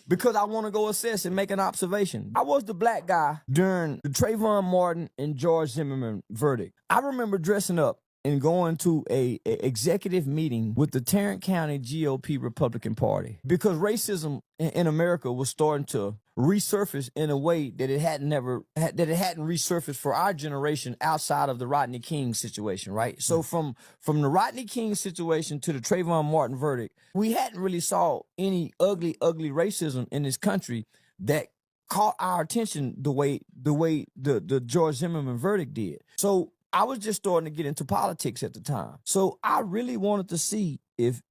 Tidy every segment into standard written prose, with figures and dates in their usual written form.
because I want to go assess and make an observation. I was the black guy during the Trayvon Martin and George Zimmerman verdict. I remember dressing up and going to a executive meeting with the Tarrant County GOP Republican Party because racism in America was starting to resurface in a way that it hadn't resurfaced for our generation outside of the Rodney King situation, right? So from the Rodney King situation to the Trayvon Martin verdict, we hadn't really saw any ugly racism in this country that caught our attention the way the George Zimmerman verdict did. So I was just starting to get into politics at the time. So I really wanted to see if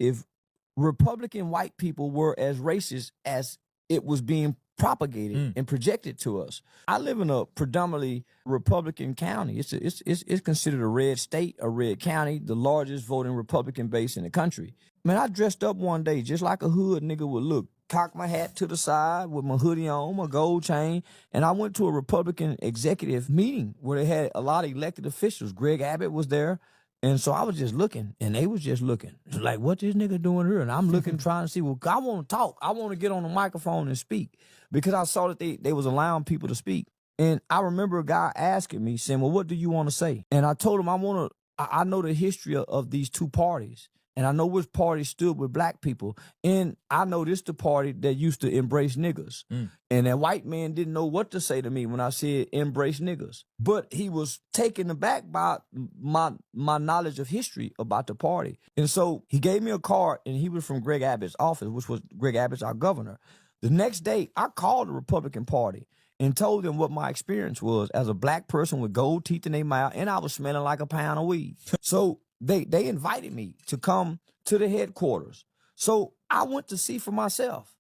Republican white people were as racist as it was being propagated and projected to us. I live in a predominantly Republican county. It's considered a red state, a red county, the largest voting Republican base in the country. Man, I dressed up one day just like a hood nigga would look. Cocked my hat to the side with my hoodie on, my gold chain, and I went to a Republican executive meeting where they had a lot of elected officials. Greg Abbott was there, and so I was just looking, and they was just looking. Like, what this nigga doing here? And I'm looking, trying to see, well, I want to talk. I want to get on the microphone and speak because I saw that they was allowing people to speak. And I remember a guy asking me, saying, well, what do you want to say? And I told him I know the history of these two parties. And I know which party stood with black people. And I know this the party that used to embrace niggas. And that white man didn't know what to say to me when I said embrace niggas. But he was taken aback by my knowledge of history about the party. And so he gave me a card, and he was from Greg Abbott's office, which was Greg Abbott's our governor. The next day, I called the Republican Party and told them what my experience was as a black person with gold teeth in their mouth, and I was smelling like a pound of weed. So they invited me to come to the headquarters. So I went to see for myself.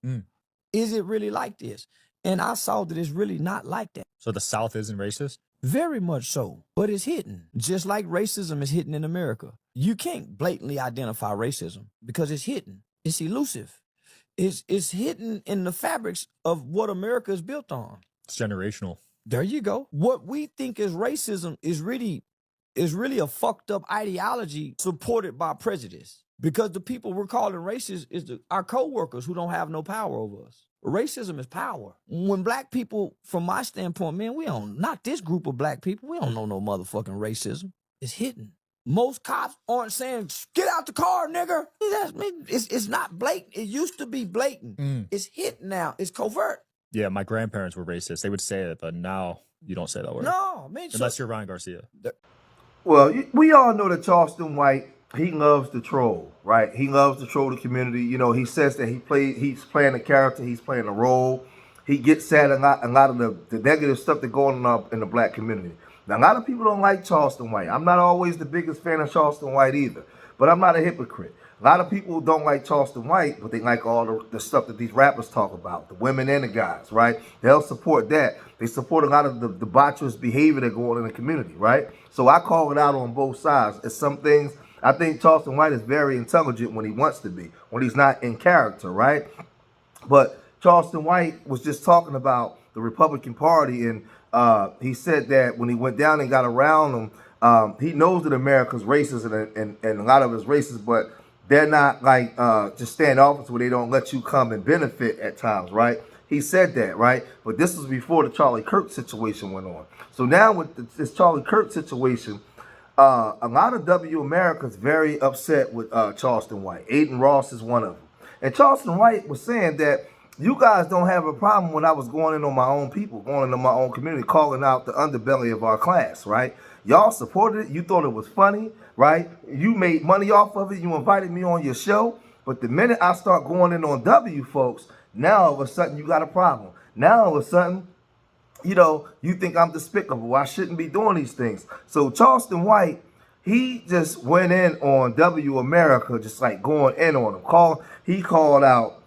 Is it really like this? And I saw that it's really not like that. So the South isn't racist? Very much so, but it's hidden. Just like racism is hidden in America. You can't blatantly identify racism because it's hidden. It's elusive. It's hidden in the fabrics of what America is built on. It's generational. There you go. What we think is racism is really a fucked up ideology supported by prejudice. Because the people we're calling racist is our co-workers who don't have no power over us. Racism is power. When black people, from my standpoint, man, not this group of black people, we don't know no motherfucking racism. It's hidden. Most cops aren't saying, get out the car, nigga. It's not blatant. It used to be blatant. It's hidden now. It's covert. Yeah, my grandparents were racist. They would say it, but now you don't say that word. No, man. Unless you're Ryan Garcia. Well, we all know that Charleston White, he loves to troll, right? He loves to troll the community. You know, he says that he's playing a character, he's playing a role. He gets at a lot of the negative stuff that's going on in the black community. Now, a lot of people don't like Charleston White. I'm not always the biggest fan of Charleston White either, but I'm not a hypocrite. A lot of people don't like Charleston White, but they like all the stuff that these rappers talk about, the women and the guys, right? They'll support that. They support a lot of the debaucherous behavior that go on in the community, right? So I call it out on both sides. It's some things, I think Charleston White is very intelligent when he wants to be, when he's not in character, right? But Charleston White was just talking about the Republican Party, and he said that when he went down and got around them, he knows that America's racist and a lot of it's racist, but they're not like just standoffish where they don't let you come and benefit at times, right? He said that, right? But this was before the Charlie Kirk situation went on. So now with this Charlie Kirk situation, a lot of W America is very upset with Charleston White. Aiden Ross is one of them. And Charleston White was saying that you guys don't have a problem when I was going in on my own people, going into my own community, calling out the underbelly of our class, right? Y'all supported it. You thought it was funny, right? You made money off of it. You invited me on your show. But the minute I start going in on W folks, now all of a sudden you got a problem. Now all of a sudden, you know, you think I'm despicable. I shouldn't be doing these things. So Charleston White, he just went in on W America, just like going in on them. He called out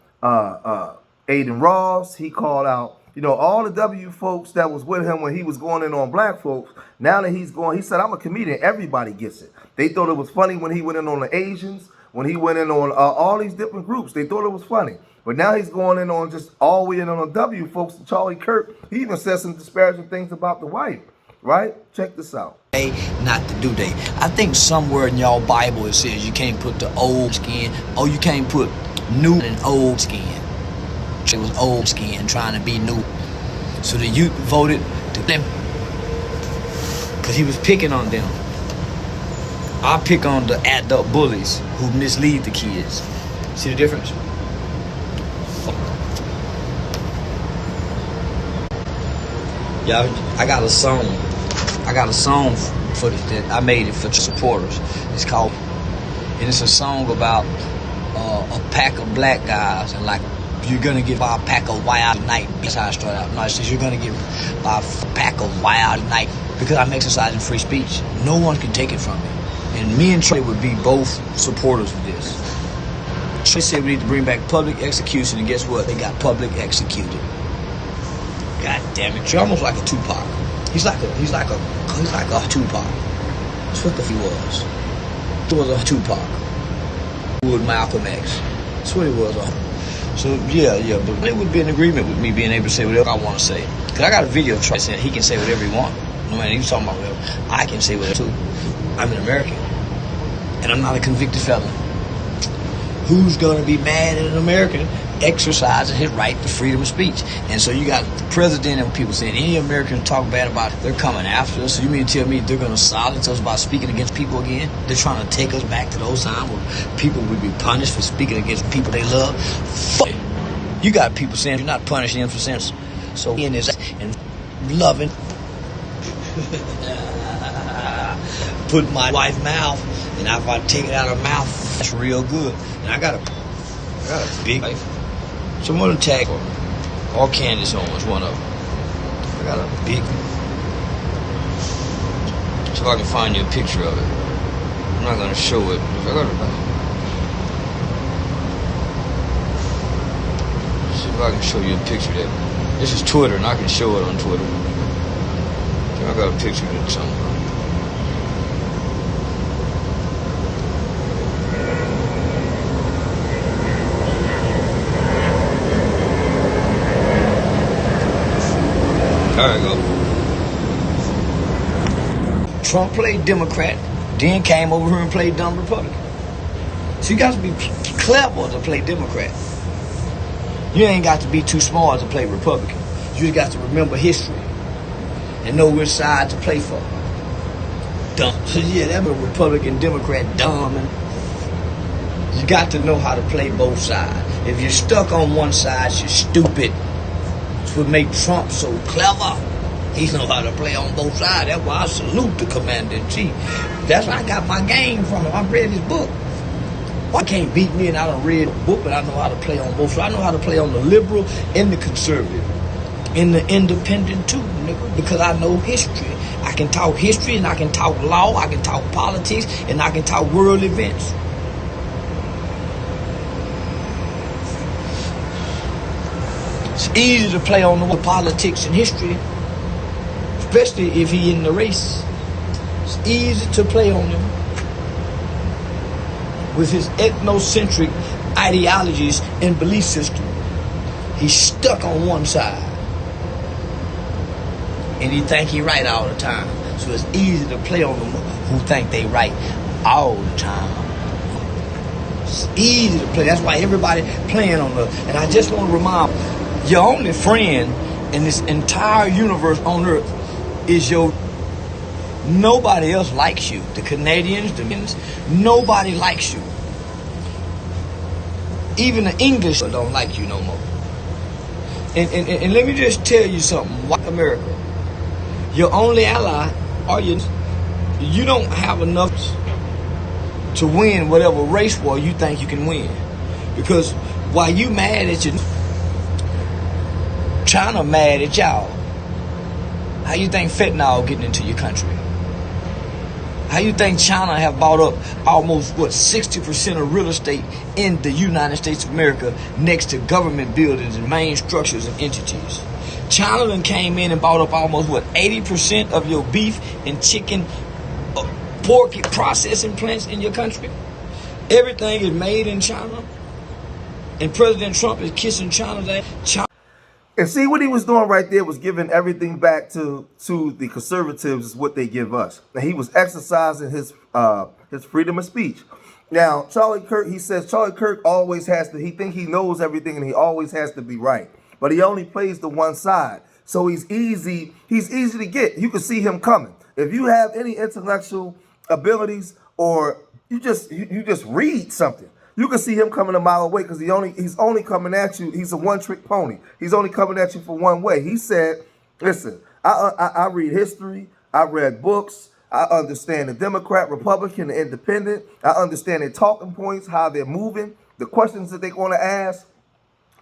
Aiden Ross. He called out, you know, all the W folks that was with him when he was going in on black folks. Now that he's going, he said, I'm a comedian. Everybody gets it. They thought it was funny when he went in on the Asians, when he went in on all these different groups. They thought it was funny. But now he's going in on just all the way in on the W folks. Charlie Kirk, he even said some disparaging things about the white, right? Check this out. Not to do that. I think somewhere in y'all Bible it says you can't put the old skin, or you can't put new and old skin. It was old skin trying to be new. So the youth voted to him because he was picking on them. I pick on the adult bullies who mislead the kids. See the difference? Yeah, I got a song. I got a song for that I made it for supporters. It's called, and it's a song about a pack of black guys and like you're gonna get by a pack of wild night. That's how I start out. No, it says you're gonna get by a pack of wild night because I'm exercising free speech. No one can take it from me. And me and Trey would be both supporters of this. Trey said we need to bring back public execution, and guess what? They got public executed. God damn it, Trey almost like a Tupac. He's like a Tupac. That's what the he was. He was a Tupac. With Malcolm X. That's what he was. So yeah, but they would be in agreement with me being able to say whatever I want to say. Cause I got a video of Trey saying he can say whatever he wants. No matter he was talking about whatever. I can say whatever too. I'm an American. And I'm not a convicted felon. Who's gonna be mad at an American exercising his right to freedom of speech? And so you got the president and people saying any American talk bad about it, they're coming after us. So you mean to tell me they're gonna silence us by speaking against people again? They're trying to take us back to those times where people would be punished for speaking against people they love? Fuck. You got people saying you're not punishing them for sense. So in this and loving put my wife's mouth, and if I take it out of her mouth, that's real good. And I got a big life. So I'm gonna tag her. Or Candace Owens, one of them. I got a big. So if I can find you a picture of it. I'm not gonna show it. See if I can show you a picture of that. This is Twitter, and I can show it on Twitter. I got a picture of it somewhere. There we go. Trump played Democrat, then came over here and played dumb Republican. So you got to be clever to play Democrat. You ain't got to be too smart to play Republican. You just got to remember history and know which side to play for. Dumb. So yeah, that was Republican, Democrat, dumb. And you got to know how to play both sides. If you're stuck on one side, you're stupid. That's what made Trump so clever. He knows how to play on both sides. That's why I salute the commander-in-chief. That's where I got my game from him. I read his book. Well, I can't beat me, and I done read the book, but I know how to play on both sides. I know how to play on the liberal and the conservative. And the independent too, nigga, because I know history. I can talk history, and I can talk law, I can talk politics, and I can talk world events. It's easy to play on the politics and history, especially if he in the race. It's easy to play on him with his ethnocentric ideologies and belief system. He's stuck on one side. And he think he right all the time. So it's easy to play on them who think they right all the time. It's easy to play. That's why everybody playing on the. And I just want to remind your only friend in this entire universe on earth is your. Nobody else likes you. The Canadians, the Indians, nobody likes you. Even the English don't like you no more. And let me just tell you something. White America. Your only ally are you don't have enough to win whatever race war you think you can win. Because while you mad at China mad at y'all, how you think fentanyl getting into your country? How you think China have bought up almost 60% of real estate in the United States of America next to government buildings and main structures and entities? China then came in and bought up almost 80% of your beef and chicken, pork processing plants in your country. Everything is made in China, and President Trump is kissing China's ass. And see what he was doing right there was giving everything back to the conservatives is what they give us. And he was exercising his freedom of speech. Now, Charlie Kirk, he says Charlie Kirk always has to, he think he knows everything and he always has to be right. But he only plays the one side. So he's easy to get. You can see him coming. If you have any intellectual abilities or you just read something, you can see him coming a mile away because he's only coming at you. He's a one-trick pony. He's only coming at you for one way. He said, listen, I read history. I read books. I understand the Democrat, Republican, the Independent. I understand their talking points, how they're moving, the questions that they're going to ask.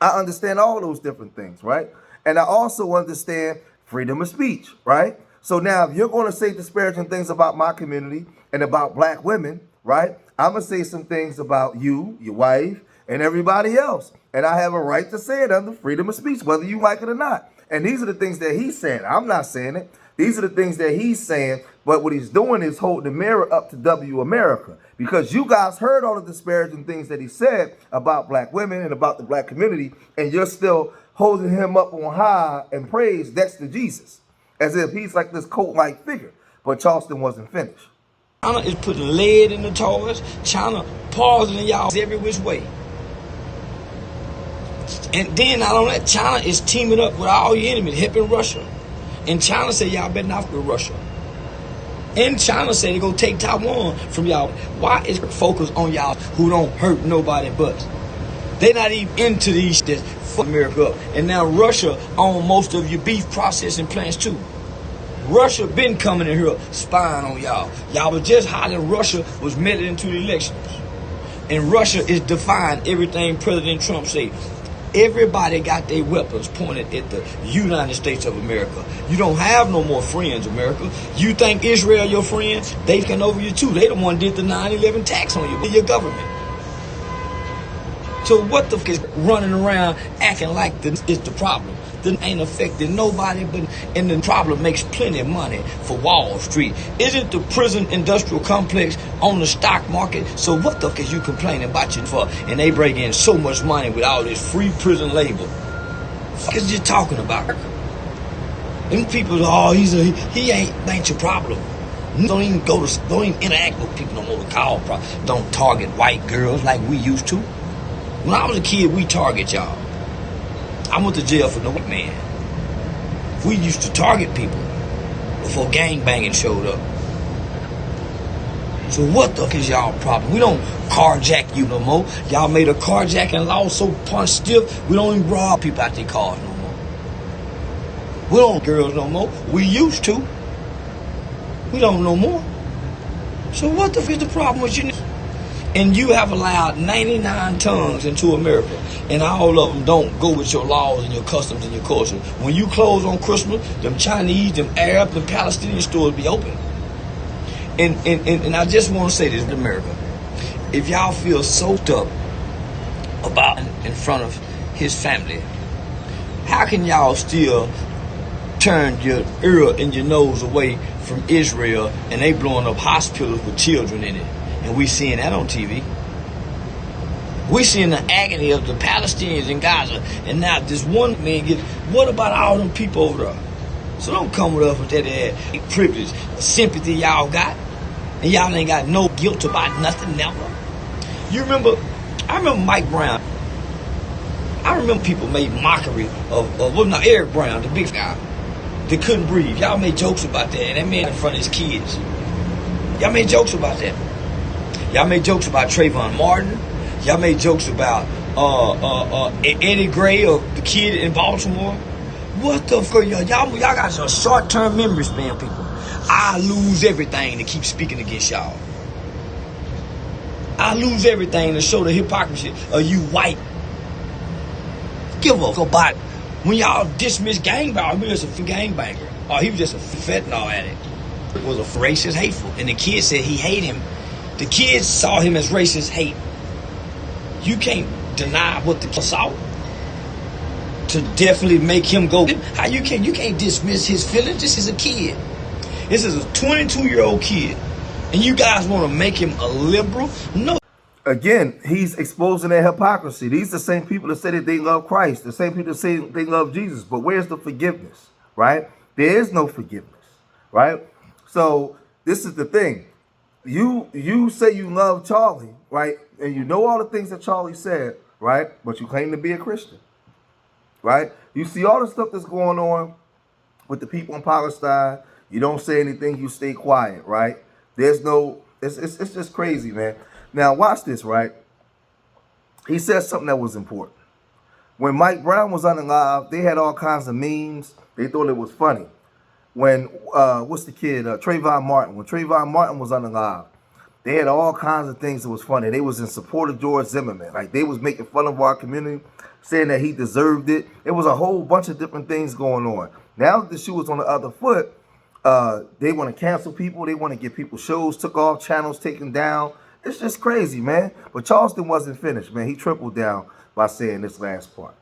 I understand all those different things, right? And I also understand freedom of speech, right? So now if you're going to say disparaging things about my community and about black women, right, I'm going to say some things about you, your wife, and everybody else. And I have a right to say it under freedom of speech, whether you like it or not. And these are the things that he's saying. I'm not saying it. These are the things that he's saying. But what he's doing is holding the mirror up to W America. Because you guys heard all the disparaging things that he said about black women and about the black community. And you're still holding him up on high and praise next to Jesus. As if he's like this cult-like figure. But Charleston wasn't finished. China is putting lead in the toys. China poisoning y'all every which way. And then not only that, China is teaming up with all your enemies, helping Russia. And China said y'all better not with Russia. And China said they're going to take Taiwan from y'all. Why is it focused on y'all who don't hurt nobody but? They're not even into these that fuck America up. And now Russia owns most of your beef processing plants too. Russia been coming in here spying on y'all. Y'all was just hot and Russia was meddling into the elections. And Russia is defying everything President Trump said. Everybody got their weapons pointed at the United States of America. You don't have no more friends, America. You think Israel your friend? They can over you too. They the one did the 9/11 tax on you, your government. So what the fuck is running around acting like this is the problem? That ain't affecting nobody, but and the problem makes plenty of money for Wall Street. Isn't the prison industrial complex on the stock market? So what the fuck is you complaining about you for? And they bring in so much money with all this free prison labor. Fuck is you talking about? Them people, oh, he ain't your problem. Don't even interact with people no more to call problem. Don't target white girls like we used to. When I was a kid, we target y'all. I went to jail for no white man. We used to target people before gangbanging showed up. So what the fuck is y'all problem? We don't carjack you no more. Y'all made a carjacking law so punch stiff, we don't even rob people out their cars no more. We don't girls no more. We used to. We don't no more. So what the fuck is the problem with you? And you have allowed 99 tongues into America, and all of them don't go with your laws and your customs and your culture. When you close on Christmas, them Chinese, them Arab, them Palestinian stores be open. And I just want to say this to America. If y'all feel soaked up about in front of his family, how can y'all still turn your ear and your nose away from Israel and they blowing up hospitals with children in it? And we seeing that on TV. We seeing the agony of the Palestinians in Gaza. And now this one man gets, what about all them people over there? So don't come with us with that privilege, sympathy y'all got. And y'all ain't got no guilt about nothing, never. I remember Mike Brown. I remember people made mockery of Eric Brown, the big guy, that couldn't breathe. Y'all made jokes about that. And that man in front of his kids. Y'all made jokes about that. Y'all made jokes about Trayvon Martin. Y'all made jokes about Eddie Gray or the kid in Baltimore. What the fuck, y'all got some short-term memory span, people. I lose everything to keep speaking against y'all. I lose everything to show the hypocrisy of you white. Give a fuck about when y'all dismiss gangbanger. He was just a gangbanger. Or he was just a fentanyl addict. It was a racist, hateful. And the kid said he hated him. The kids saw him as racist hate. You can't deny what the kids saw to definitely make him go. How you can't dismiss his feelings. This is a kid. This is a 22-year-old kid. And you guys want to make him a liberal? No. Again, he's exposing their hypocrisy. These are the same people that say that they love Christ. The same people that say they love Jesus. But where's the forgiveness, right? There is no forgiveness, right? So this is the thing. you say you love Charlie, right? And you know all the things that Charlie said, right? But you claim to be a Christian, right? You see all the stuff that's going on with the people in Palestine. You don't say anything. You stay quiet, right? There's no. It's just crazy, man. Now watch this, right? He said something that was important. When Mike Brown was unalive, they had all kinds of memes. They thought it was funny. When what's the kid? Trayvon Martin. When Trayvon Martin was unalive, they had all kinds of things that was funny. They was in support of George Zimmerman. Like, they was making fun of our community, saying that he deserved it. It was a whole bunch of different things going on. Now that the shoe was on the other foot, they want to cancel people. They want to get people shows took off, channels taken down. It's just crazy, man. But Charleston wasn't finished, man. He tripled down by saying this last part.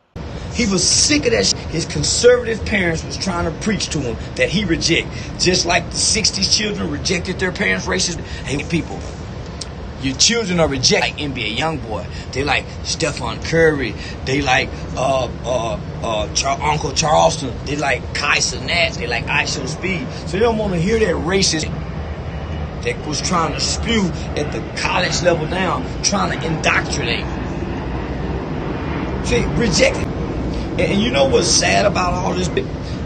He was sick of that shit. His conservative parents was trying to preach to him that he reject. Just like the 60s children rejected their parents' racist. Hey, people, your children are rejected. Like NBA Youngboy. They like Stephen Curry. They like Uncle Charleston. They like Kai Cenat. They like ISO Speed. So they don't want to hear that racist that was trying to spew at the college level down, trying to indoctrinate. See, rejected. And you know what's sad about all this?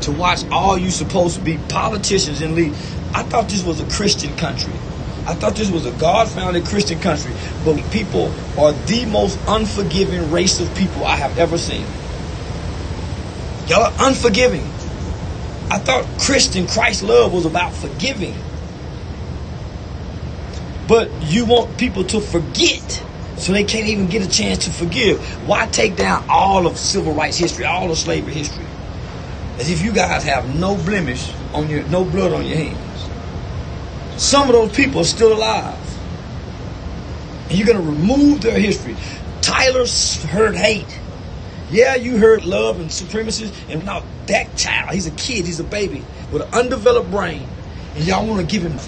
To watch all you supposed to be politicians and lead. I thought this was a Christian country. I thought this was a God-founded Christian country. But people are the most unforgiving race of people I have ever seen. Y'all are unforgiving. I thought Christ love was about forgiving. But you want people to forget. So they can't even get a chance to forgive. Why take down all of civil rights history, all of slavery history? As if you guys have no blemish on your, no blood on your hands. Some of those people are still alive. And you're going to remove their history. Tyler heard hate. Yeah, you heard love and supremacy. And now that child, he's a kid, he's a baby with an undeveloped brain. And y'all want to give him...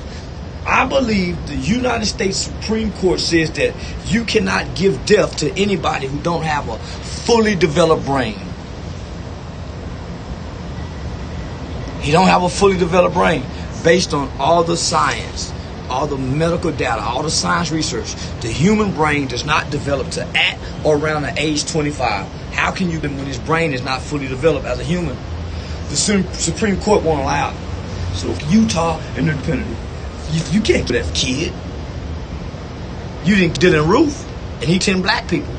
I believe the United States Supreme Court says that you cannot give death to anybody who don't have a fully developed brain. He don't have a fully developed brain based on all the science, all the medical data, all the science research. The human brain does not develop to at or around the age 25. How can you, when his brain is not fully developed as a human? The Supreme Court won't allow it. So Utah and Independent. You can't do that for kid. You didn't Dylan Roof, and he 10 black people.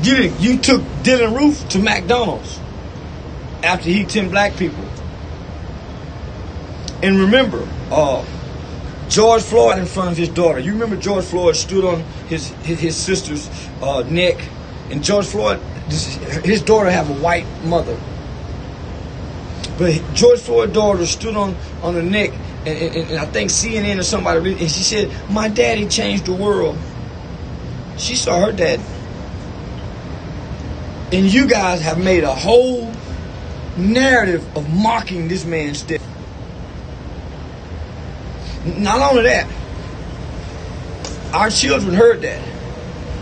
You took Dylan Roof to McDonald's after he 10 black people. And remember, George Floyd in front of his daughter. You remember George Floyd stood on his sister's neck, and George Floyd, his daughter have a white mother. But George Floyd's daughter stood on the neck, and I think CNN or somebody, and she said, "My daddy changed the world." She saw her dad. And you guys have made a whole narrative of mocking this man's death. Not only that, our children heard that.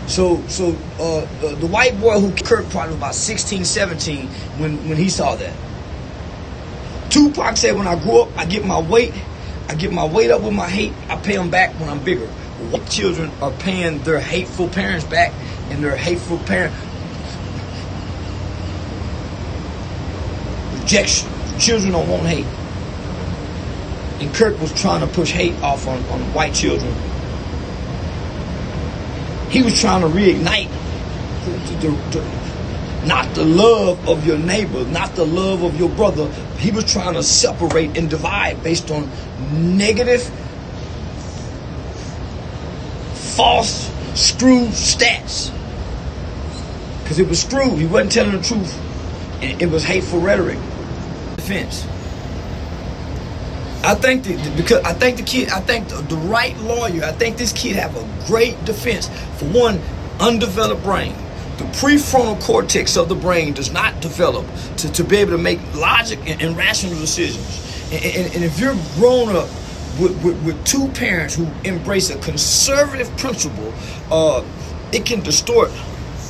So the white boy who Kirk probably was about 16, 17 when he saw that. Tupac said, when I grow up, I get my weight up with my hate. I pay them back when I'm bigger. White children are paying their hateful parents back, and their hateful parent rejection. Children don't want hate. And Kirk was trying to push hate off on white children. He was trying to reignite not the love of your neighbor, not the love of your brother. He was trying to separate and divide based on negative, false, screwed stats. Because it was screwed. He wasn't telling the truth. And it was hateful rhetoric. Defense. I think the right lawyer, I think this kid have a great defense. For one, undeveloped brain. The prefrontal cortex of the brain does not develop to be able to make logic and rational decisions. And if you're grown up with two parents who embrace a conservative principle, it can distort,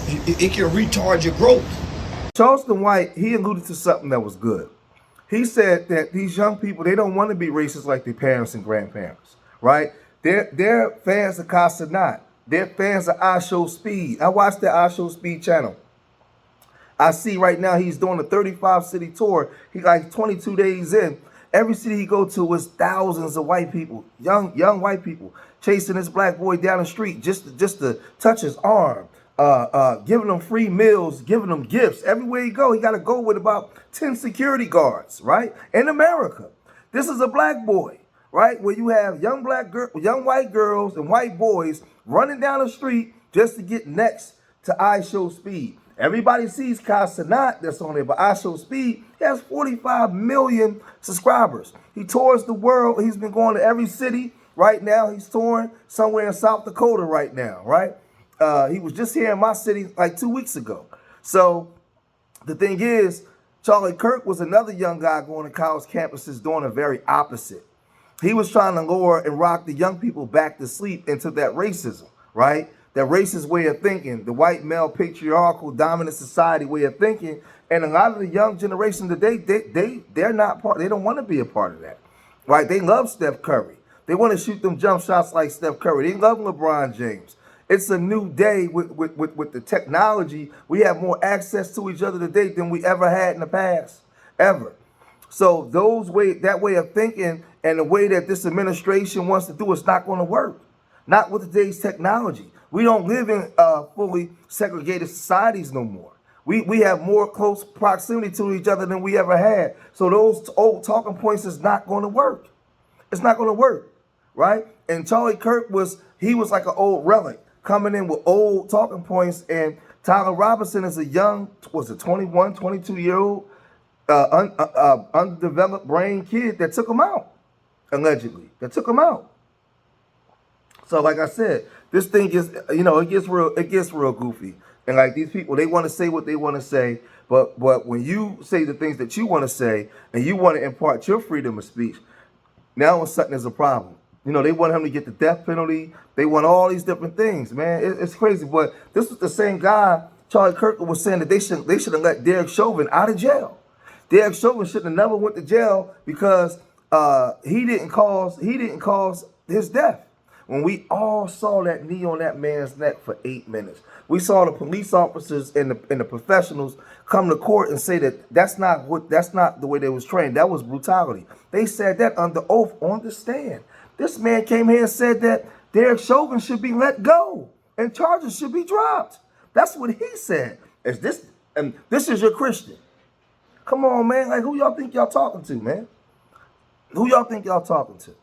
it can retard your growth. Charleston White, he alluded to something that was good. He said that these young people, they don't want to be racist like their parents and grandparents, right? They're fans of Casanat. They're fans of I Show Speed. I watched the I Show Speed channel. I see right now he's doing a 35-city tour. He like 22 days in. Every city he go to is thousands of white people, young white people, chasing this black boy down the street just to touch his arm, giving them free meals, giving them gifts. Everywhere he go, he got to go with about 10 security guards, right? In America. This is a black boy, right? Where you have young white girls and white boys running down the street just to get next to I Show Speed. Everybody sees Casanat that's on there, but I Show Speed, he has 45 million subscribers. He tours the world. He's been going to every city. Right now, he's touring somewhere in South Dakota right now, right? He was just here in my city like 2 weeks ago. So the thing is, Charlie Kirk was another young guy going to college campuses doing the very opposite. He was trying to lure and rock the young people back to sleep into that racism, right? That racist way of thinking, the white male patriarchal dominant society way of thinking. And a lot of the young generation today, they're not part, they don't want to be a part of that, right? They love Steph Curry. They want to shoot them jump shots like Steph Curry. They love LeBron James. It's a new day with the technology. We have more access to each other today than we ever had in the past, ever. So that way of thinking and the way that this administration wants to do is not going to work. Not with today's technology. We don't live in fully segregated societies no more. We have more close proximity to each other than we ever had. So those old talking points is not going to work. It's not going to work, right? And Charlie Kirk was like an old relic coming in with old talking points. And Tyler Robinson is a young, 21, 22-year-old undeveloped brain kid that took him out, allegedly. That took him out. So like I said, this thing is, it gets real goofy. And like these people, they want to say what they want to say, but when you say the things that you want to say and you want to impart your freedom of speech, now something is a problem. They want him to get the death penalty. They want all these different things, man. It's crazy. But this was the same guy, Charlie Kirk, was saying that they should have let Derek Chauvin out of jail. Derek Chauvin should have never went to jail because he didn't cause his death. When we all saw that knee on that man's neck for 8 minutes, we saw the police officers and the professionals come to court and say that that's not the way they was trained. That was brutality. They said that under oath on the stand. This man came here and said that Derek Chauvin should be let go and charges should be dropped. That's what he said. This is your Christian. Come on, man. Like, who y'all think y'all talking to, man? Who y'all think y'all talking to?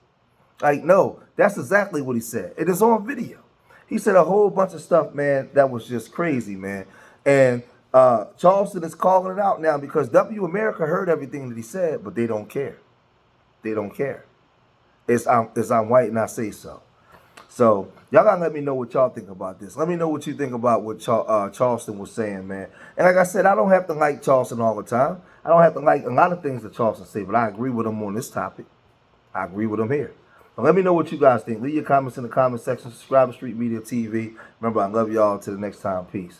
Like, no, that's exactly what he said. It is on video. He said a whole bunch of stuff, man, that was just crazy, man. And Charleston is calling it out now because W America heard everything that he said, but they don't care. They don't care. I'm white and I say so. So y'all gotta let me know what y'all think about this. Let me know what you think about what Charleston was saying, man. And like I said, I don't have to like Charleston all the time. I don't have to like a lot of things that Charleston say, but I agree with him on this topic. I agree with him here. Now, let me know what you guys think. Leave your comments in the comment section. Subscribe to Street Media TV. Remember, I love y'all. Till the next time. Peace.